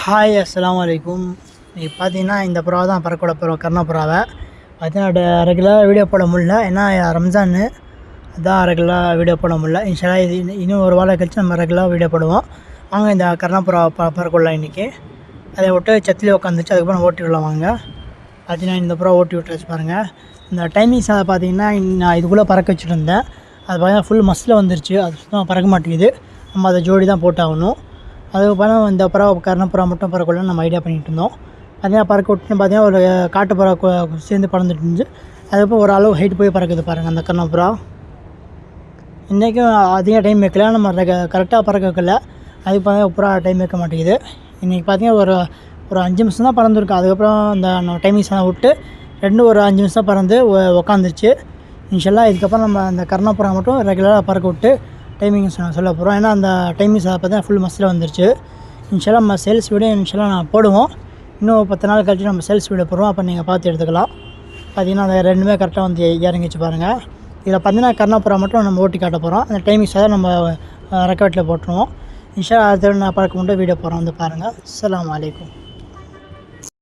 Hi அஸ்ஸலாமு அலைக்கும். இப்போ பார்த்தீங்கன்னா இந்த புறா தான் பறக்கூட போகிறோம், கர்ணப்புறாவை. பார்த்தீங்கன்னா ரெகுலராக வீடியோ போட முடியல, ஏன்னா ரம்ஜான் அதான் ரெகுலராக வீடியோ போட முடியல. இன்ஷால்லா இது இன்னும் ஒரு வாரம் கழிச்சு நம்ம ரெகுலராக வீடியோ போடுவோம். வாங்க இந்த கர்ணப்புறாவை பறக்கொள்ளலாம் இன்றைக்கி. அதை விட்டு சத்திலே உட்காந்துச்சு, அதுக்கப்புறம் ஓட்டி விடலாம் வாங்க. பார்த்தீங்கன்னா இந்த புறா ஓட்டி விட்டுருச்சு பாருங்கள். இந்த டைமிங்ஸ் அதை பார்த்தீங்கன்னா நான் இதுக்குள்ளே பறக்க வச்சுட்டு இருந்தேன். அது பார்த்தீங்கன்னா ஃபுல் மஸ்ஸில் வந்துருச்சு, அது சுத்தமாக பறக்க மாட்டேங்குது. நம்ம அதை ஜோடி தான் போட்டாகணும். அதுக்கப்புறம் இந்த புறா கர்ணப்புறா மட்டும் பறக்கொள்ள நம்ம ஐடியா பண்ணிகிட்டு இருந்தோம். பார்த்தீங்கன்னா பறக்க விட்டுன்னு பார்த்தீங்கன்னா ஒரு காட்டு புறா சேர்ந்து பறந்துட்டு இருந்துச்சு. அதுக்கப்புறம் ஒரு அளவு ஹைட் போய் பறக்குது பாருங்கள் அந்த கர்ணப்புறா. இன்றைக்கும் அதிக டைம் வைக்கல, நம்ம கரெக்டாக பறக்க வைக்கல. அதுக்கு பார்த்தீங்கன்னா புறா டைம் வைக்க மாட்டேங்குது. இன்றைக்கி பார்த்தீங்கன்னா ஒரு 5 நிமிஷம் தான் பறந்துருக்கு. அதுக்கப்புறம் அந்த டைமிங்ஸ் எல்லாம் விட்டு ஒரு 5 நிமிஷம் பறந்து உக்காந்துருச்சு. இன்ஷால்லா இதுக்கப்புறம் நம்ம அந்த கர்ணப்புறா மட்டும் ரெகுலராக பறக்க விட்டு டைமிங்ஸ் நான் சொல்ல போகிறோம். ஏன்னா அந்த டைமிங்ஸ் பார்த்தீங்கன்னா ஃபுல் மஸ்ஸில் வந்துருச்சு. இன்ஷால்லா நம்ம சேல்ஸ் வீடியோ இன்ஷால்லா நான் போடுவோம். இன்னும் 10 நாள் கழிச்சு நம்ம சேல்ஸ் வீடியோ போடுவோம், அப்போ நீங்கள் பார்த்து எடுத்துக்கலாம். பார்த்தீங்கன்னா அந்த ரெண்டுமே கரெக்டாக வந்து இறங்கிச்சு பாருங்கள். இதில் பார்த்தீங்கன்னா கர்ணப்புறா மட்டும் நம்ம ஓட்டி காட்ட போகிறோம். அந்த டைமிங்ஸ் தான் நம்ம ரெக்கார்டில் போட்டுருவோம். இன்ஷால்லா அடுத்த நான் பறக்க மட்டும் வீடியோ போகிறோம், வந்து பாருங்கள். அஸ்ஸலாமு அலைக்கும்.